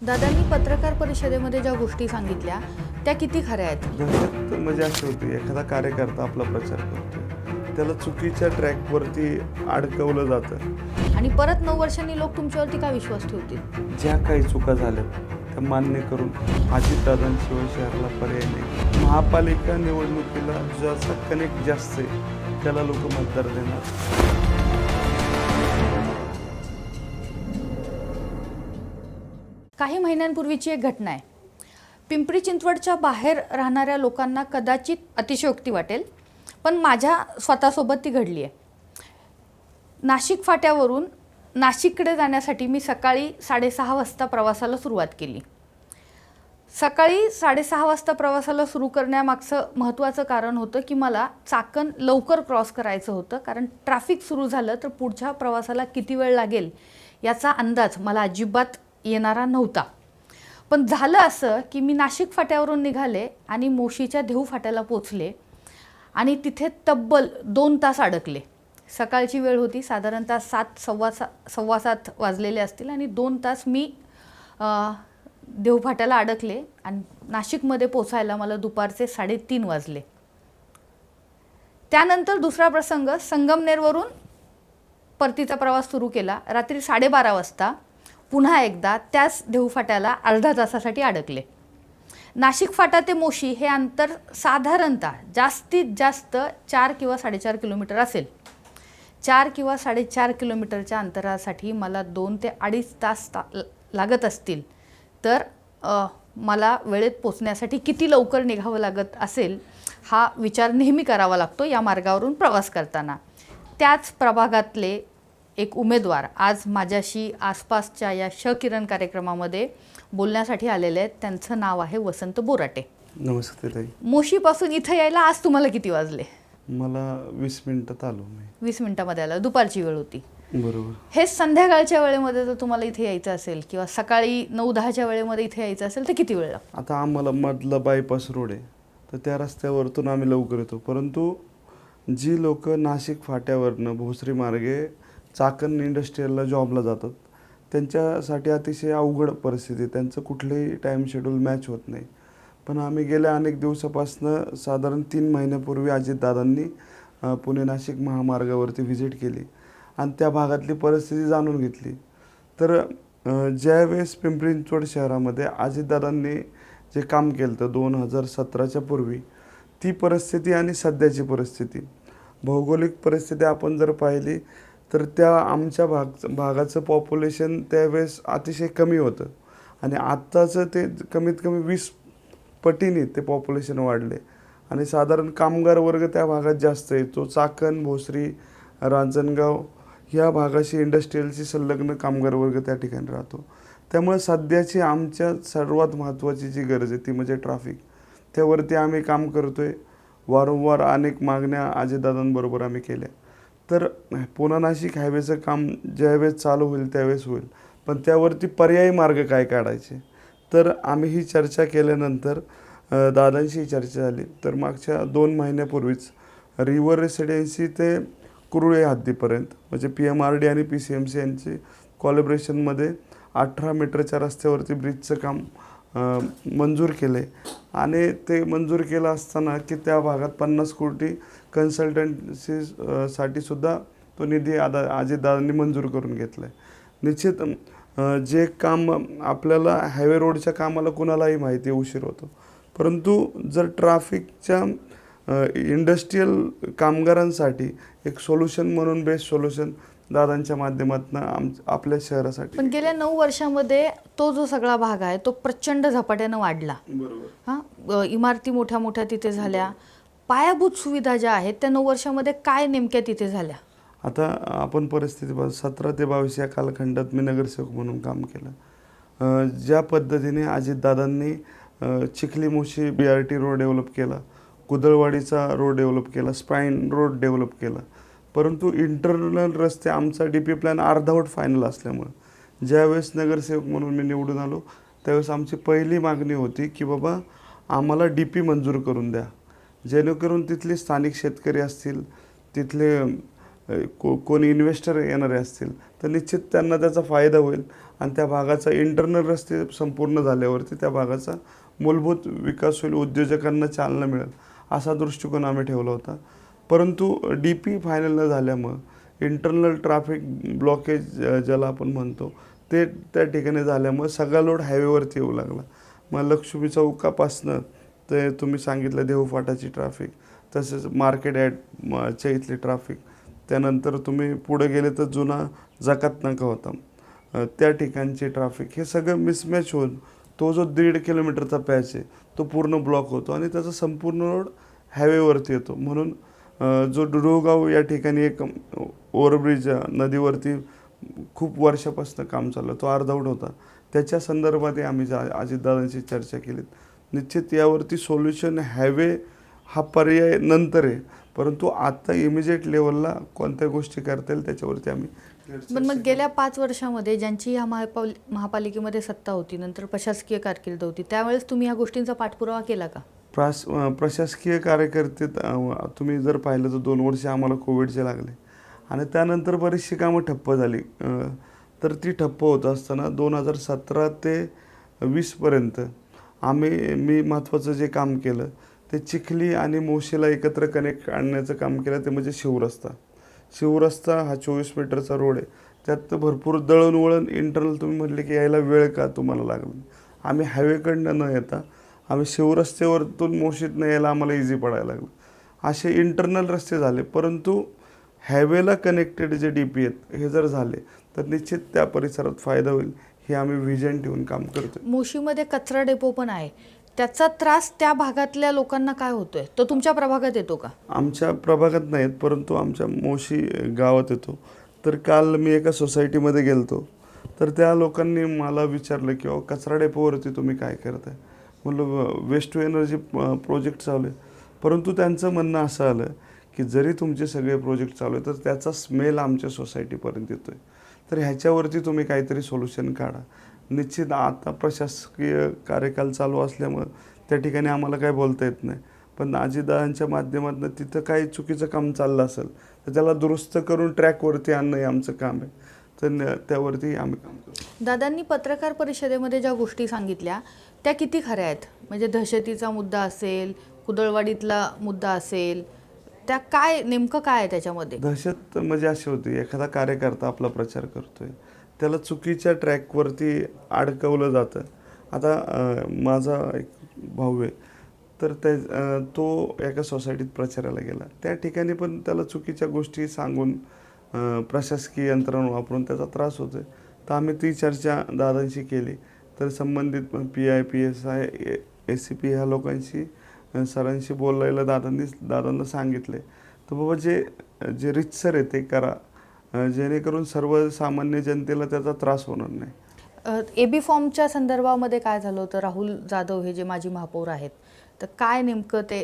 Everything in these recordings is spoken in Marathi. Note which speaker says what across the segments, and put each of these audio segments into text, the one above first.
Speaker 1: दादांनी पत्रकार परिषदेमध्ये ज्या गोष्टी सांगितल्या त्या किती खऱ्या आहेत?
Speaker 2: दहशत म्हणजे अशी होती, एखादा कार्यकर्ता आपला प्रचार करतो, त्याला चुकीच्या ट्रॅकवरती अडकवलं जातं
Speaker 1: आणि परत 9 वर्षांनी लोक तुमच्यावरती का विश्वास ठेवतील?
Speaker 2: ज्या काही चुका झाल्या त्या मान्य करून अजितदादांशिवाय शहराला पर्याय नाही. महापालिका निवडणुकीला ज्याचा कनेक्ट जास्त आहे त्याला लोक मतदार देणार.
Speaker 1: काही महिन्यांपूर्वीची एक घटना आहे. पिंपरी चिंचवडच्या बाहेर राहणाऱ्या लोकांना कदाचित अतिशयोक्ती वाटेल, पण माझ्या स्वतःसोबत ती घडली आहे. नाशिक फाट्यावरून नाशिककडे जाण्यासाठी मी सकाळी 6:30 वाजता प्रवासाला सुरुवात केली. सकाळी 6:30 वाजता प्रवासाला सुरू करण्यामागचं महत्त्वाचं कारण होतं की मला चाकण लवकर क्रॉस करायचं होतं, कारण ट्रॅफिक सुरू झालं तर पुढच्या प्रवासाला किती वेळ लागेल याचा अंदाज मला अजिबात येणारा नव्हता. पण झालं असं की मी नाशिक फाट्यावरून निघाले आणि मोशीच्या देहू फाट्याला पोचले आणि तिथे तब्बल 2 तास अडकले. सकाळची वेळ होती, साधारणतः 7:15 वाजलेले असतील आणि 2 तास मी देहू फाट्याला अडकले आणि नाशिकमध्ये पोचायला मला दुपारचे 3:30 वाजले. त्यानंतर दुसरा प्रसंग, संगमनेरवरून परतीचा प्रवास सुरू केला. रात्री 12:30 वाजता पुन्हा एकदा त्याच देहू फाट्याला अर्धा तासासाठी अडकले. नाशिक फाटा ते मोशी हे अंतर साधारणतः जास्तीत जास्त 4 किंवा 4.5 किलोमीटर असेल. 4 किंवा 4.5 किलोमीटरच्या अंतरासाठी मला 2 ते 2.5 तास लागत असतील, तर मला वेळेत पोचण्यासाठी किती लवकर निघावं लागत असेल हा विचार नेहमी करावा लागतो या मार्गावरून प्रवास करताना. त्याच प्रभागातले एक उमेदवार आज माझ्याशी आसपासच्या या किरण कार्यक्रमामध्ये बोलण्यासाठी आलेले आहेत. त्यांचं नाव आहे वसंत बोराटे.
Speaker 2: नमस्ते ताई.
Speaker 1: मोशीपासून इथं यायला आज तुम्हाला किती वाजले?
Speaker 2: मला 20 मिनिटात आलो मी.
Speaker 1: 20 मिनिटामध्ये आला. दुपारची वेळ होती.
Speaker 2: बरोबर.
Speaker 1: हे संध्याकाळच्या वेळेमध्ये जर तुम्हाला इथे यायचं असेल किंवा सकाळी 9-10च्या वेळेमध्ये इथे यायचं असेल तर किती वेळ लागतो?
Speaker 2: आता आम्हाला मधला बायपास रोड आहे, तर त्या रस्त्यावरतून आम्ही लवकर येतो. परंतु जी लोक नाशिक फाट्यावरनं भोसरी मार्गे चाकण इंडस्ट्रीयलला जॉबला जातात त्यांच्यासाठी अतिशय अवघड परिस्थिती. त्यांचं कुठलंही टाईम शेड्यूल मॅच होत नाही. पण आम्ही गेल्या अनेक दिवसापासून साधारण 3 महिन्यापूर्वी अजितदादांनी पुणे नाशिक महामार्गावरती व्हिजिट केली आणि त्या भागातली परिस्थिती जाणून घेतली. तर ज्यावेळेस पिंपरी चिंचवड शहरामध्ये अजितदादांनी जे काम केलं तर 2017च्या पूर्वी, ती परिस्थिती आणि सध्याची परिस्थिती, भौगोलिक परिस्थिती आपण जर पाहिली तर त्या आमच्या भागाचं पॉप्युलेशन त्यावेळेस अतिशय कमी होतं आणि आत्ताचं ते कमीत कमी 20 पटीने ते पॉप्युलेशन वाढले आणि साधारण कामगार वर्ग त्या भागात जास्त आहे. तो चाकण, भोसरी, रांजणगाव ह्या भागाशी इंडस्ट्रीयलशी संलग्न कामगार वर्ग त्या ठिकाणी राहतो. त्यामुळे सध्याची आमच्या सर्वात महत्त्वाची जी गरज आहे ती म्हणजे ट्रॅफिक. त्यावरती आम्ही काम करतो आहे. वारंवार अनेक मागण्या अजितदादांबरोबर आम्ही केल्या. तर पुणे नाशिक हायवेचं काम ज्यावेळेस चालू होईल त्यावेळेस होईल, पण त्यावरती पर्यायी मार्ग काय काढायचे. तर आम्ही ही चर्चा केल्यानंतर दादांशी चर्चा झाली. तर मागच्या 2 महिन्यापूर्वीच रिव्हर रेसिडेन्सी ते कुरुळे हद्दीपर्यंत म्हणजे PMRD आणि PCMC यांची कॉलॅबरेशनमध्ये 18 मीटरच्या रस्त्यावरती ब्रिजचं काम मंजूर केलं आहे आणि ते मंजूर केलं असताना की त्या भागात 50 कोटी कन्सल्टन्सीसाठी सुद्धा तो निधी अजितदादांनी मंजूर करून घेतला आहे. निश्चित जे काम आपल्याला हायवे रोडच्या कामाला कुणालाही माहिती उशीर होतो, परंतु जर ट्रॅफिकच्या इंडस्ट्रीयल कामगारांसाठी एक सोल्युशन म्हणून बेस्ट सोल्युशन दादांच्या माध्यमातून आपल्या शहरासाठी.
Speaker 1: पण गेल्या 9 वर्षामध्ये तो जो सगळा भाग आहे तो प्रचंड झपाट्यानं वाढला.
Speaker 2: बरोबर.
Speaker 1: इमारती मोठ्या मोठ्या तिथे झाल्या. पायाभूत सुविधा ज्या आहेत त्या 9 वर्षामध्ये काय नेमक्या तिथे झाल्या?
Speaker 2: आता आपण परिस्थिती 17 ते 22 या कालखंडात मी नगरसेवक म्हणून काम केलं. ज्या पद्धतीने अजितदादांनी Chikhli Moshi BRT road develop केला, कुदळवाडीचा रोड डेव्हलप केला, स्पाईन रोड डेव्हलप केला, परंतु इंटरनल रस्ते आमचा DP प्लॅन अर्धवट फायनल असल्यामुळं ज्यावेळेस नगरसेवक म्हणून मी निवडून आलो त्यावेळेस आमची पहिली मागणी होती की बाबा आम्हाला DP मंजूर करून द्या, जेणेकरून तिथले स्थानिक शेतकरी असतील, तिथले कोणी इन्व्हेस्टर येणारे असतील तर निश्चित त्यांना त्याचा फायदा होईल आणि त्या भागाचा इंटरनल रस्ते संपूर्ण झाल्यावरती त्या भागाचा मूलभूत विकास होईल, उद्योजकांना चालना मिळेल असा दृष्टिकोन आम्ही ठेवला होता. परंतु DP फायनल न झाल्यामुळं इंटरनल ट्रॅफिक ब्लॉकेज ज्याला आपण म्हणतो ते त्या ठिकाणी झाल्यामुळं सगळा लोड हायवेवरती येऊ लागला. मग लक्ष्मी चौकापासनं ते तुम्ही सांगितलं देहू फाटाची ट्रॅफिक, तसेच मार्केट च्या इथली ट्रॅफिक, त्यानंतर तुम्ही पुढे गेले तर जुना जकात नाका होता, त्या ठिकाणची ट्रॅफिक, हे सगळं मिसमॅच होऊन तो जो 1.5 किलोमीटरचा पॅच आहे तो पूर्ण ब्लॉक होतो आणि त्याचा संपूर्ण रोड हायवेवरती येतो. म्हणून जो डुडुगाव या ठिकाणी एक ओव्हरब्रिज नदीवरती खूप वर्षापासून काम चाललं, तो अर्धवट होता, त्याच्या संदर्भात आम्ही अजितदादांशी चर्चा केली. निश्चित यावरती सोल्युशन हायवे हा पर्याय नंतर आहे, परंतु आता इमिजिएट लेवलला कोणत्या गोष्टी करता येईल त्याच्यावरती आम्ही.
Speaker 1: पण मग गेल्या 5 वर्षामध्ये ज्यांची ह्या महापालिकेमध्ये सत्ता होती, नंतर प्रशासकीय कारकीर्द होती, त्यावेळेस तुम्ही ह्या गोष्टींचा पाठपुरावा केला का?
Speaker 2: प्रशासकीय कार्यकर्ते तुम्ही जर पाहिलं तर 2 वर्ष आम्हाला कोविडचे लागले आणि त्यानंतर बरीचशी कामं ठप्प झाली. तर ती ठप्प होत असताना 2017 ते 20पर्यंत मी महत्त्वाचं जे काम केलं ते चिखली आणि मोशीला एकत्र कनेक्ट आणण्याचं काम केलं, ते म्हणजे शिवरस्ता हा 24 मीटरचा रोड आहे. त्यात भरपूर दळणवळण इंटरनल तुम्ही म्हटले की यायला वेळ का तुम्हाला लागला, आम्ही हायवेकडनं न येता आम्ही शिवरस्त्यावरतून मोशीतनं यायला आम्हाला इझी पडायला लागलं. असे इंटरनल रस्ते झाले, परंतु हायवेला कनेक्टेड जे DP आहेत हे जर झाले तर निश्चित त्या परिसरात फायदा होईल, हे आम्ही व्हिजन ठेवून काम करतो.
Speaker 1: मोशीमध्ये कचरा डेपो पण आहे, त्याचा त्रास त्या भागातल्या लोकांना काय होतोय? तो तुमच्या प्रभागात येतो का?
Speaker 2: आमच्या प्रभागात नाहीत, परंतु आमच्या मोशी गावात येतो. तर काल मी एका सोसायटीमध्ये गेलतो, तर त्या लोकांनी मला विचारलं की कचरा डेपोवरती तुम्ही काय करताय? म्हणलं वेस्ट टू एनर्जी प्रोजेक्ट चालू आहे. परंतु त्यांचं म्हणणं असं आलं की जरी तुमचे सगळे प्रोजेक्ट चालू आहे तर त्याचा स्मेल आमच्या सोसायटीपर्यंत येतो आहे, तर ह्याच्यावरती तुम्ही काहीतरी सोल्युशन काढा. निश्चित आता प्रशासकीय कार्यकाल चालू असल्यामुळं त्या ठिकाणी आम्हाला काय बोलता येत नाही, पण अजितदादांच्या माध्यमातून तिथं काही चुकीचं काम चाललं असेल तर त्याला दुरुस्त करून ट्रॅकवरती आणणं हे आमचं काम आहे, तर त्यावरती आम्ही काम करतो.
Speaker 1: दादांनी पत्रकार परिषदेमध्ये ज्या गोष्टी सांगितल्या त्या किती खऱ्या आहेत? म्हणजे दहशतीचा मुद्दा असेल, कुदळवाडीतला मुद्दा असेल, त्या नेमकं काय आहे त्याच्यामध्ये?
Speaker 2: दहशत म्हणजे अशी होती, एखादा कार्यकर्ता आपला प्रचार करतोय, त्याला चुकीच्या ट्रॅकवरती अडकवलं जातं. आता माझा एक भाऊ आहे, तर तो एका सोसायटीत प्रचाराला गेला, त्या ठिकाणी पण त्याला चुकीच्या गोष्टी सांगून प्रशासकीय यंत्रणा वापरून त्याचा त्रास होतोय. तर आम्ही ती चर्चा दादांशी केली, तर संबंधित PI PSI ACP ह्या लोकांशी सरांशी बोलायला दादांना सांगितले. तर बाबा जे रितसर आहे ते करा, जेणेकरून सर्वसामान्य जनतेला त्याचा त्रास होणार नाही.
Speaker 1: AB फॉर्मच्या संदर्भामध्ये काय झालं होतं? राहुल जाधव हे जे माजी महापौर आहेत, तर काय नेमकं ते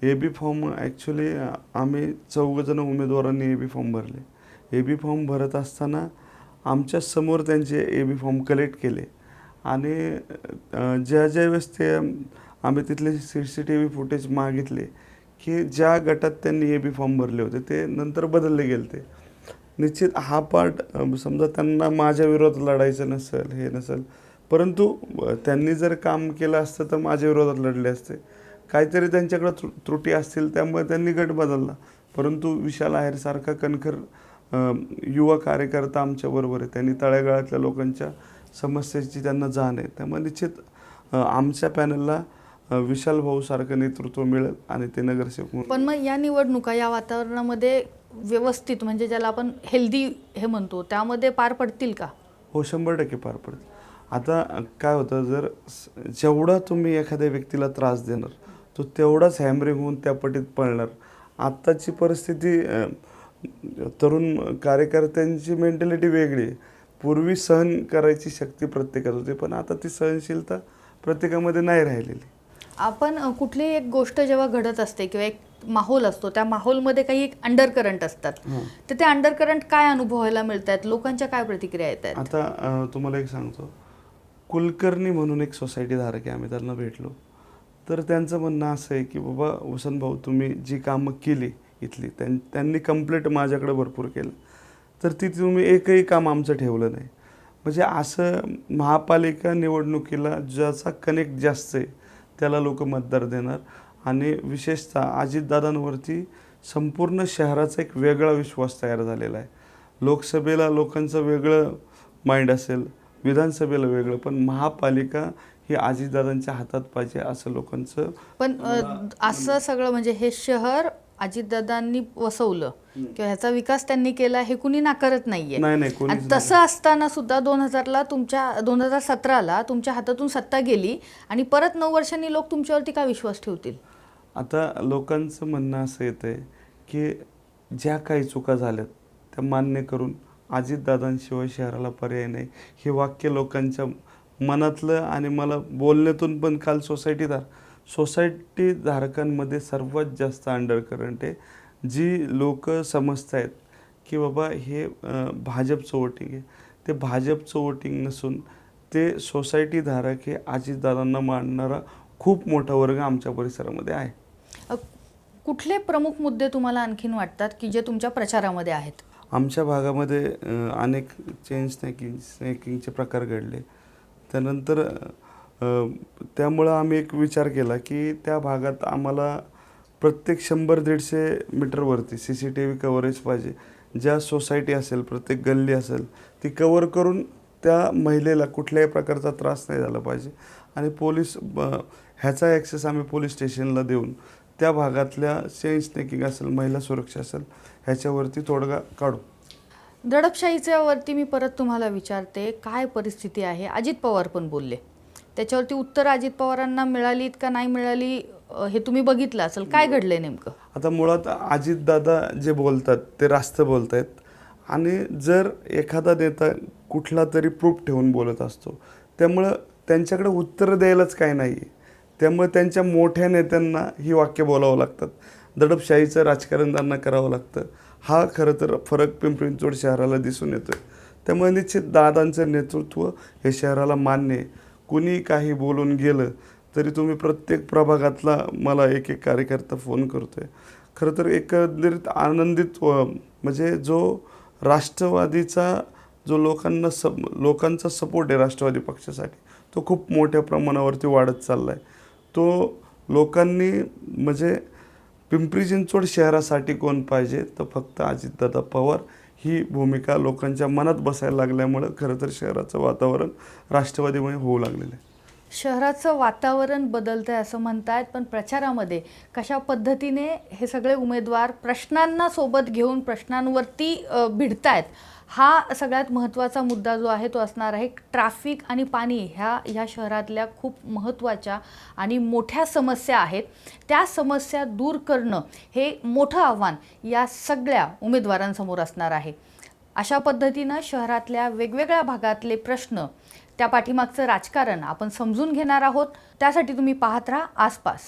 Speaker 2: AB फॉर्म ॲक्च्युली आम्ही 4 जण उमेदवारांनी AB फॉर्म भरले. AB फॉर्म भरत असताना आमच्या समोर त्यांचे AB फॉर्म कलेक्ट केले आणि ज्या वेळेस ते आम्ही तिथले CCTV फुटेज मागितले की ज्या गटात त्यांनी AB फॉर्म भरले होते ते नंतर बदलले गेले. ते निश्चित हा पार्ट समजा त्यांना माझ्या विरोधात लढायचं नसेल, हे नसेल, परंतु त्यांनी जर काम केलं असतं तर माझ्या विरोधात लढले असते. काहीतरी त्यांच्याकडे त्रुटी असतील त्यामुळे त्यांनी गट बदलला. परंतु विशाल आहेरसारखा कणखर युवा कार्यकर्ता आमच्याबरोबर आहे, त्यांनी तळागाळातल्या लोकांच्या समस्येची त्यांना जाण आहे. त्यामुळे निश्चित आमच्या पॅनलला विशाल भाऊ सारखं नेतृत्व मिळेल आणि ते नगरसेवक.
Speaker 1: पण मग या निवडणुका या वातावरणामध्ये व्यवस्थित, म्हणजे ज्याला आपण हेल्दी हे म्हणतो, त्यामध्ये पार पडतील का?
Speaker 2: हो, 100% पार पडतील. आता काय होतं, जर जेवढा तुम्ही एखाद्या व्यक्तीला त्रास देणार तो तेवढाच हॅमरिंग होऊन त्या पटीत पळणार. आत्ताची परिस्थिती तरुण कार्यकर्त्यांची मेंटॅलिटी वेगळी आहे. पूर्वी सहन करायची शक्ती प्रत्येकात होती, पण आता ती सहनशीलता प्रत्येकामध्ये नाही राहिलेली.
Speaker 1: आपण कुठलीही एक गोष्ट जेव्हा घडत असते किंवा एक माहोल असतो, त्या माहोलमध्ये काही एक अंडर करंट असतात, तर ते अंडर करंट काय अनुभवायला मिळतात, लोकांच्या काय प्रतिक्रिया येतात?
Speaker 2: आता तुम्हाला एक सांगतो, कुलकर्णी म्हणून एक सोसायटी धारक आहे, आम्ही त्यांना भेटलो, तर त्यांचं म्हणणं असं आहे की बाबा वसंत भाऊ, तुम्ही जी कामं केली इथली. त्यांनी कंप्लेंट माझ्याकडे भरपूर केलं, तर ती तुम्ही एकही काम आमचं ठेवलं नाही. म्हणजे असं महापालिका निवडणुकीला ज्याचा कनेक्ट जास्त आहे त्याला लोक मतदार देणार. आणि विशेषतः अजितदादांवरती संपूर्ण शहराचा एक वेगळा विश्वास तयार झालेला आहे. लोकसभेला लोकांचं वेगळं माइंड असेल, विधानसभेला वेगळं, पण महापालिका ही अजितदादांच्या हातात पाहिजे असं लोकांचं.
Speaker 1: पण असं सगळं म्हणजे हे शहर अजितदादांनी वसवलं किंवा ह्याचा विकास त्यांनी केला हे कुणी नाकारत नाहीये.
Speaker 2: नाही कोणी.
Speaker 1: आणि तसं असताना सुद्धा 2017ला तुमच्या हातातून सत्ता गेली आणि परत 9 वर्षांनी लोक तुमच्यावरती का विश्वास ठेवतील?
Speaker 2: आता लोकांचं म्हणणं असं येतं आहे की ज्या काही चुका झाल्यात त्या मान्य करून अजितदादांशिवाय शहराला पर्याय नाही, हे वाक्य लोकांच्या मनातलं. आणि मला बोलण्यातून पण काल सोसायटी धारकांमध्ये सर्वात जास्त अंडरकरंट आहे. जी लोक समजत आहेत की बाबा हे भाजपचं वोटिंग आहे, ते भाजपचं वोटिंग नसून ते सोसायटी धारक हे अजितदादांना मानणारा खूप मोठा वर्ग आमच्या परिसरामध्ये आहे.
Speaker 1: कुठले प्रमुख मुद्दे तुम्हाला आणखीन वाटतात की जे तुमच्या प्रचारामध्ये आहेत?
Speaker 2: आमच्या भागामध्ये अनेक चेन स्नॅकिंगचे प्रकार घडले. त्यानंतर त्यामुळं आम्ही एक विचार केला की त्या भागात आम्हाला प्रत्येक 100-150 मीटरवरती CCTV कव्हरेज पाहिजे. ज्या सोसायटी असेल, प्रत्येक गल्ली असेल, ती कव्हर करून त्या महिलेला कुठल्याही प्रकारचा त्रास नाही झाला पाहिजे. आणि ह्याचा ॲक्सेस आम्ही पोलीस स्टेशनला देऊन त्या भागातल्या चेन स्नॅकिंग असेल, महिला सुरक्षा असेल, ह्याच्यावरती तोडगा काढू.
Speaker 1: दडपशाहीच्या वरती मी परत तुम्हाला विचारते, काय परिस्थिती आहे? अजित पवार पण बोलले, त्याच्यावरती उत्तर अजित पवारांना मिळालीत का नाही मिळाली हे तुम्ही बघितलं असेल. काय घडलंय नेमकं?
Speaker 2: आता मुळात अजितदादा जे बोलतात ते रास्त बोलत आहेत. आणि जर एखादा नेता कुठला तरी प्रूफ ठेवून बोलत असतो, त्यामुळं त्यांच्याकडे उत्तर द्यायलाच काय नाही आहे. त्यामुळे त्यांच्या मोठ्या नेत्यांना ही वाक्य बोलावं लागतात. दडपशाहीचं राजकारण त्यांना करावं लागतं. हा खरं तर फरक पिंपरी चिंचवड शहराला दिसून येतो आहे. त्यामुळे निश्चित दादांचं नेतृत्व हे शहराला मान्य आहे. कुणी काही बोलून गेलं तरी तुम्ही प्रत्येक प्रभागातला मला एक कार्यकर्ता फोन करतो आहे. खरं तर एकंदरीत आनंदित म्हणजे जो राष्ट्रवादीचा जो लोकांचा सपोर्ट आहे राष्ट्रवादी पक्षासाठी, तो खूप मोठ्या प्रमाणावरती वाढत चालला आहे. तो लोकांनी म्हणजे पिंपरी चिंचवड शहरासाठी कोण पाहिजे, तर फक्त अजितदादा पवार ही भूमिका लोकांच्या मनात बसायला लागल्यामुळं खरं तर शहराचं वातावरण राष्ट्रवादीमुळे होऊ लागलेलं आहे.
Speaker 1: शहराचं वातावरण बदलतंय असं म्हणतायत, पण प्रचारामध्ये कशा पद्धतीने हे सगळे उमेदवार प्रश्नांना सोबत घेऊन प्रश्नांवरती भिडतायत, हा सगळ्यात महत्त्वाचा मुद्दा जो आहे तो असणार आहे. ट्रॅफिक आणि पाणी ह्या शहरातल्या खूप महत्त्वाच्या आणि मोठ्या समस्या आहेत. त्या समस्या दूर करणं हे मोठं आव्हान या सगळ्या उमेदवारांसमोर असणार आहे. अशा पद्धतीनं शहरातल्या वेगवेगळ्या भागातले प्रश्न, त्या पाठीमागचं राजकारण आपण समजून घेणार आहोत. त्यासाठी तुम्ही पाहत राहा आसपास.